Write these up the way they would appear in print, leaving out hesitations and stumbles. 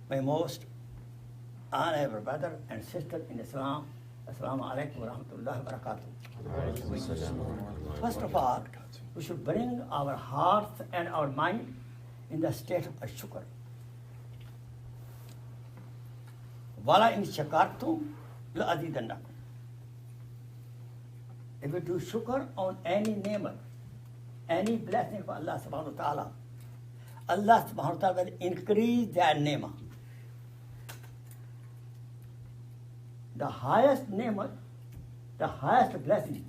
My most honorable brother and sister in Islam, Assalamu alaikum wa rahmatullahi wa barakatuh. First of all, we should bring our hearts and our mind in the state of shukr. Wala in shakartum la azidannakum. If we do shukr on any ni'mat, any blessing of Allah subhanahu wa ta'ala, Allah subhanahu wa ta'ala will increase that ni'mah. The highest ni'mat, the highest blessing,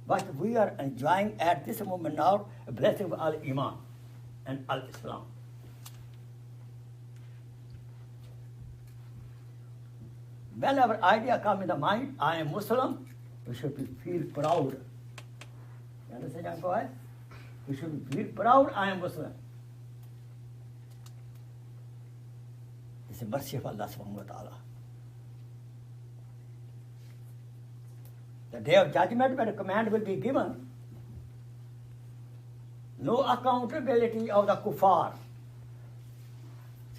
what we are enjoying at this moment now, a blessing of al-iman and al-Islam. Whenever idea comes in the mind, I am Muslim, we should feel proud. You understand, young boy? We should feel proud, I am Muslim. It's the mercy of Allah subhanahu wa ta'ala. The day of judgment, when a command will be given, no accountability of the kuffar.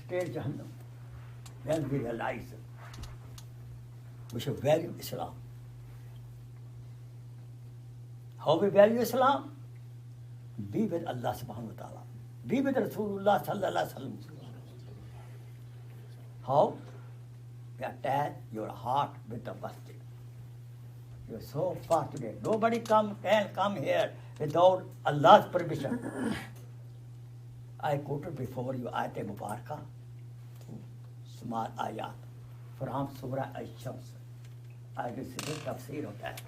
Straight Jahannam. When we realize we should value Islam. How we value Islam? Be with Allah subhanahu wa ta'ala. Be with Rasulullah sallallahu alaihi wasallam. How? You attach your heart with the masjid. You're so far today. Nobody can come here without Allah's permission. I quoted before you Ayat Mubarakah, small ayat from Surah Al-Shams. I will say tafsir of that.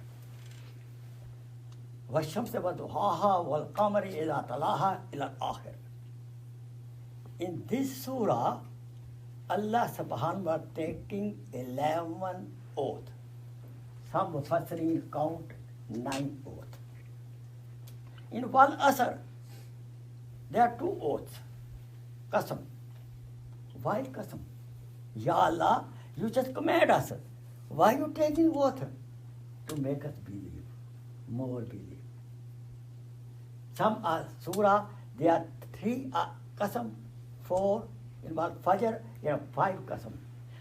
وَالشَّمْسِ وَضُحَاهَا وَالْقَمَرِ إِذَا تَلَاهَا إِلَى الْآخِرِ. In this surah, Allah subhanahu wa ta'ala taking 11 oaths. Some Mufassirin count 9 oaths. In one asr, there are 2 oaths. Qasam. Why qasam? Ya Allah, you just command us. Why you taking oath? To make us believe, more believe. Some surah, there are 3 qasam, 4, in one Fajr, there are 5 qasam.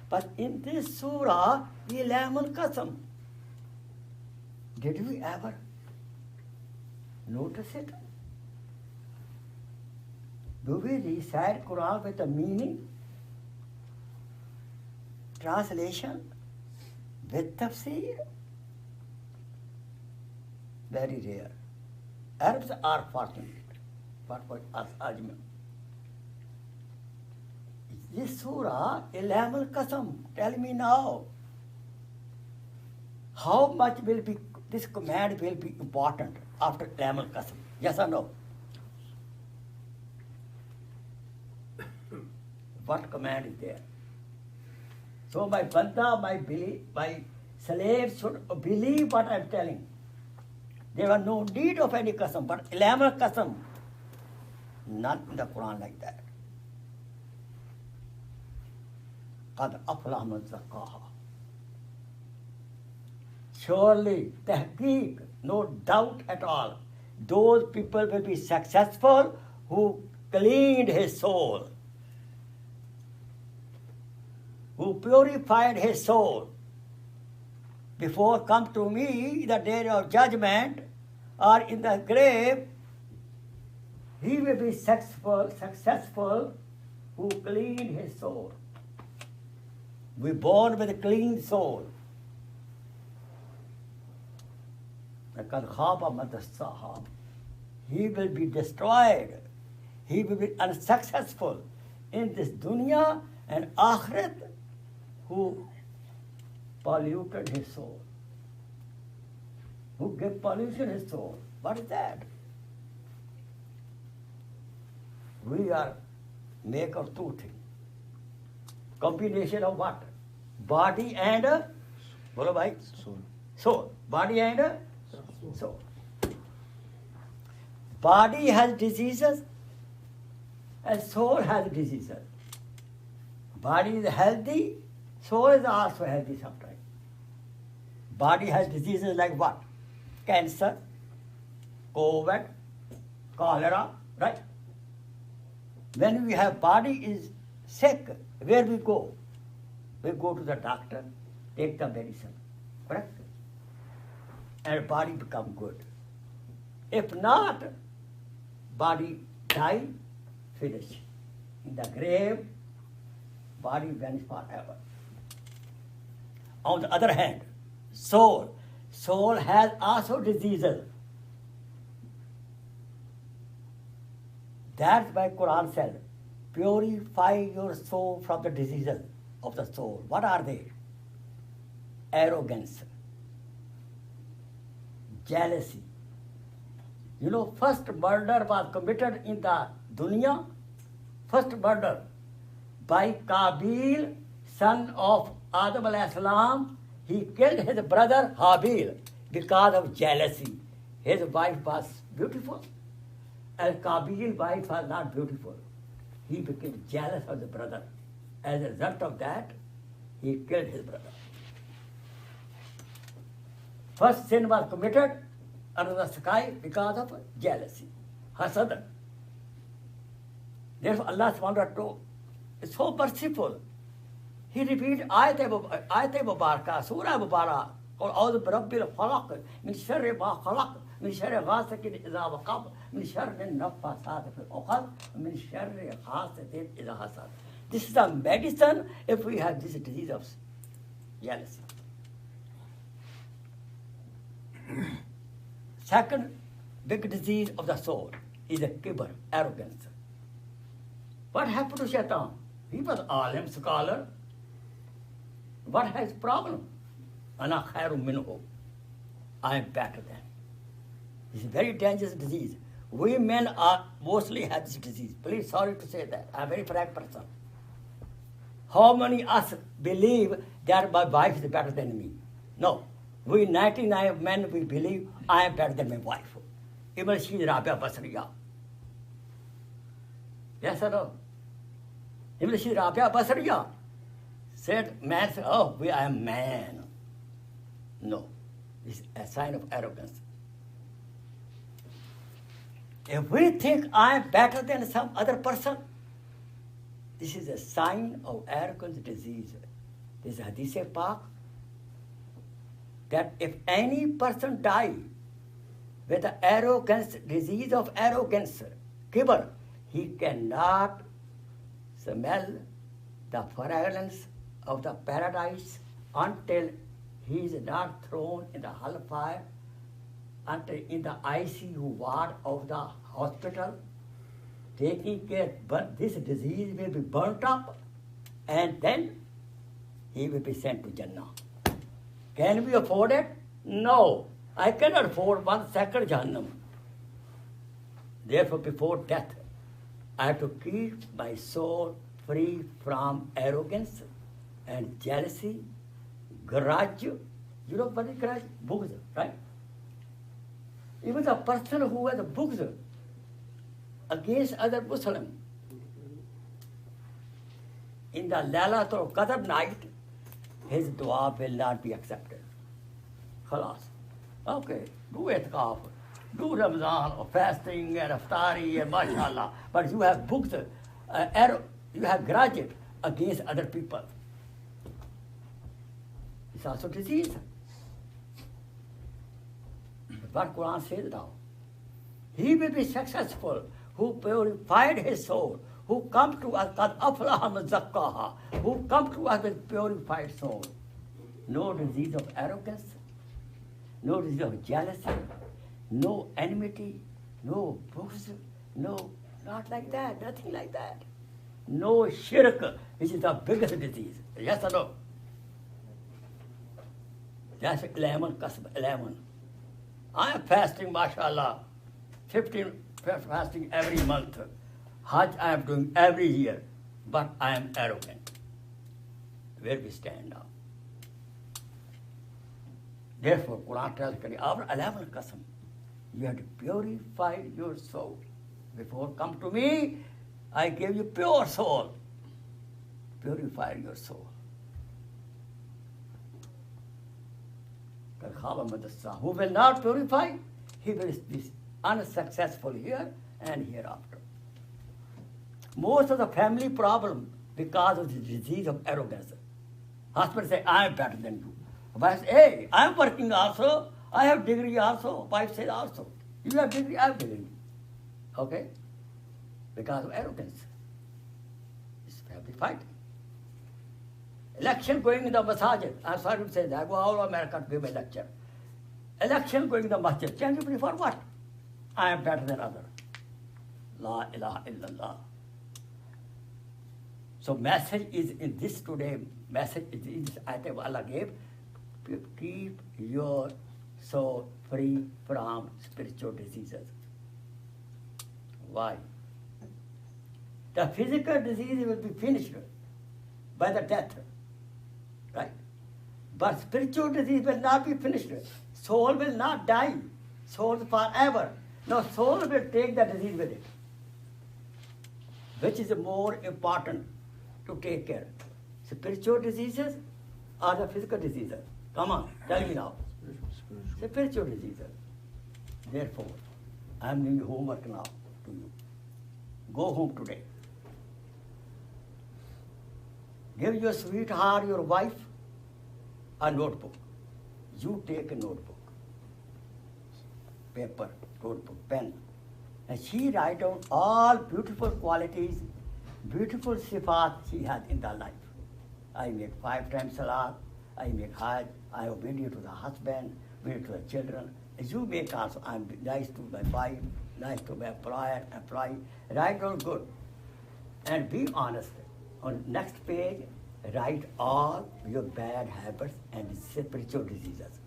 But in this surah, 11 qasam. Did we ever notice it? Do we recite Quran with a meaning, translation, with tafsir? Very rare. Arabs are fortunate, but for us Ajmi. This surah, 11 qasam, tell me now, how much will be, this command will be important after 11 qasam? Yes or no? What command is there? So my banda, my slaves should believe what I am telling. There was no need of any qasam, but 11 qasam, not in the Quran like that. قَدْ أَفْلَحَ مَنْ زَكَّاهَا. Surely, tahqiq, no doubt at all, those people will be successful who cleaned his soul, who purified his soul. Before come to me the day of judgment or in the grave, he will be successful who cleaned his soul. We born with a clean soul. He will be destroyed. He will be unsuccessful in this dunya and akhirat who polluted his soul. Who gave pollution his soul? What is that? We are make of 2 things. Combination of what? Body and bolo bhai? Soul. Body and soul. Body has diseases and soul has diseases. Body is healthy, soul is also healthy sometimes. Body has diseases like what? Cancer, COVID, cholera, right? When we have body is sick, Where we go? We go to the doctor, take the medicine, correct? And body become good. If not, body die, finish. In the grave, body vanish forever. On the other hand, soul has also diseases. That's why Quran said, purify your soul from the diseases of the soul. What are they? Arrogance, jealousy. You know, first murder was committed in the dunya, first murder by Qabil, son of Adam alayhi salam. He killed his brother Habil because of jealousy. His wife was beautiful, and Qabil's wife was not beautiful. He became jealous of the brother. As a result of that, he killed his brother. First sin was committed under the sky because of jealousy, hasad. Therefore, Allah subhanahu wa ta'ala is so merciful. He repeated ayat mubarakah, surah mubarakah, or all the rabbil falaq, min sharri ma khalaq, min sharri ghasiqin idha waqab, min sharri naffasat fil uqad, min sharri hasidin idha hasad. This is the medicine if we have this disease of jealousy. Second big disease of the soul is a kibr, arrogance. What happened to Shaitan? He was alim, scholar. What has problem? Ana khairum minhu. I am better than. This is a very dangerous disease. We men are mostly have this disease. Please, sorry to say that. I'm a very frank person. How many of us believe that my wife is better than me? No. We 99 men, we believe I am better than my wife. Even she is Rabia Basriya. Yes or no? Even she is Rabia Basriya. Man said, oh, I am man. No. This is a sign of arrogance. If we think I am better than some other person, this is a sign of arrogance disease. This is Hadith Pak, that if any person die with the arrogance, disease of arrogance, kibr, he cannot smell the fragrance of the paradise until he is not thrown in the hellfire, until in the ICU ward of the hospital, taking care, but this disease will be burnt up, and then he will be sent to Jannah. Can we afford it? No. I cannot afford 1 second Jahannam. Therefore, before death, I have to keep my soul free from arrogance and jealousy, grudge. You know what is grudge? Bughd, right? Even the person who has a bughd against other Muslim, in the Laylatul Qadr night, his dua will not be accepted. Khalas. Okay, do itikaf, do Ramadan or fasting and iftari and mashallah, but you have bughd, you have grudge against other people. It's also disease. What Quran says now. He will be successful who purified his soul, who come to us, qad aflaha man zakkaha, who come to us with purified soul. No disease of arrogance, no disease of jealousy, no enmity, no books, no, not like that, nothing like that. No shirk, which is the biggest disease. Yes or no? That's 11 qasb, 11. I am fasting, mashallah, 15 fasting every month. Hajj I am doing every year, but I am arrogant. Where we stand now. Therefore, Quran tells us, after 11 qasam, you have to purify your soul. Before come to me, I gave you pure soul. Purify your soul. Who will not purify, he will be unsuccessful here and hereafter. Most of the family problem because of the disease of arrogance. Husband say, I am better than you. Wife say, hey, I am working also. I have degree also. Wife says also. You have degree, I have degree. Okay? Because of arrogance. It's family fighting. Election going in the masjid. I'm sorry to say that. I go all America to give a lecture. Election going in the masjid. Can you prefer what? I am better than other. La ilaha illallah. So message is in this today, message is in this item Allah gave, keep your soul free from spiritual diseases. Why? The physical disease will be finished by the death, right? But spiritual disease will not be finished. Soul will not die. Soul forever. No, soul will take the disease with it. Which is more important to take care? Spiritual diseases or the physical diseases? Come on, tell me now. Spiritual diseases. Therefore, I am doing homework now to you. Go home today. Give your sweetheart, your wife, a notebook. You take a notebook, paper, notebook, pen, and she write down all beautiful qualities, beautiful sifat she has in the life. I make 5 times salat, I make hajj, I am obedient to the husband, obedient to the children. As you make also, I am nice to my wife, nice to my employee. Write down good. And be honest. On next page, write all your bad habits and spiritual diseases.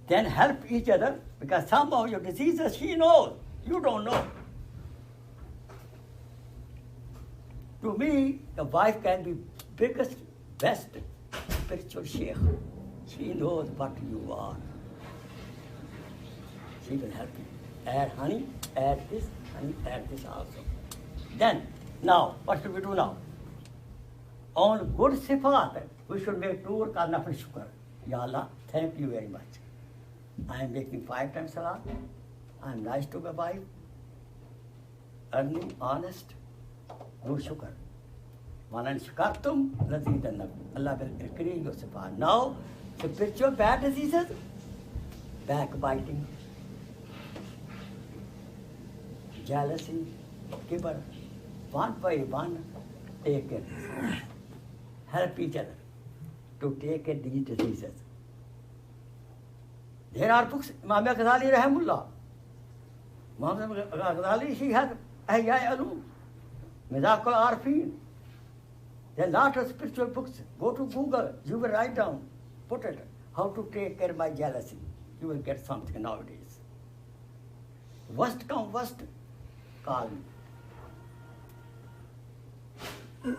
Then help each other, because some of your diseases she knows, you don't know. To me, the wife can be biggest, best spiritual sheikh. She knows what you are. She will help you. Add honey, add this also. Then, now, what should we do now? On good sifat, we should make tour ka nafil shukr. Ya Allah, thank you very much. I am making 5 times salat. I am nice to my wife. Earning, honest, do shukr. Walan shakartum, lazidannakum. Allah will increase your sifat. Now, spiritual bad diseases, backbiting, jealousy, kibr, one by one, take it. Help each other to take it these diseases. There are books, Imam Ghazali Rahimullah. Imam Ghazali, she has Ihya Ulum, Mizakul Arfin. There are a lot of spiritual books. Go to Google, you will write down, put it, how to take care of my jealousy. You will get something nowadays. Worst come worst, call me. To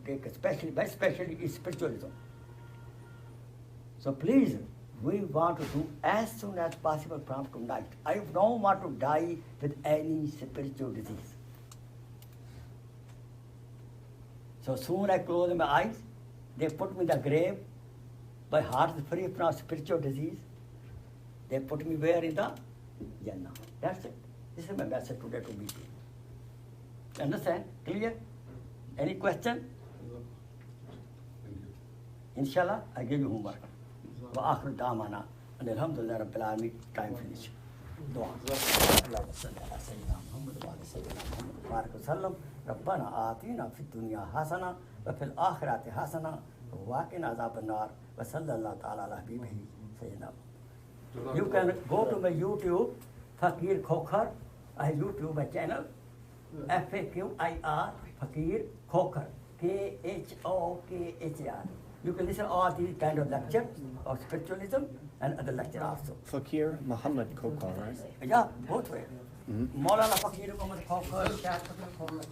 take, especially is spiritualism. So please, we want to do as soon as possible from tonight. I don't want to die with any spiritual disease. So soon I close my eyes, they put me in the grave, my heart is free from spiritual disease. They put me where in the Jannat. That's it. This is my message today to meet you. Understand? Clear? Any question? Inshallah, I give you homework. Wa akhir da'wana and alhamdulillah rabbil alamin. Time finish. Dua. Allahumma salli ala sayyidina Muhammad wa ala sayyidina Muhammad wa barik wa sallam. Rabbana atina fid dunya hasana wa fil akhirati hasana wa qina adhaban nar wa sallallahu ta'ala ala habibihi sayyidina. You can go to my YouTube, Faqir Khokhar. I have YouTube my channel. Faqir Faqir Khokhar, Khokhar. You can listen to all these kind of lectures of spiritualism and other lectures also. Faqir Muhammad Khokhar, right? Yeah, both ways. Molana Faqir Muhammad Khokhar, Sheikh Faqir Khokhar.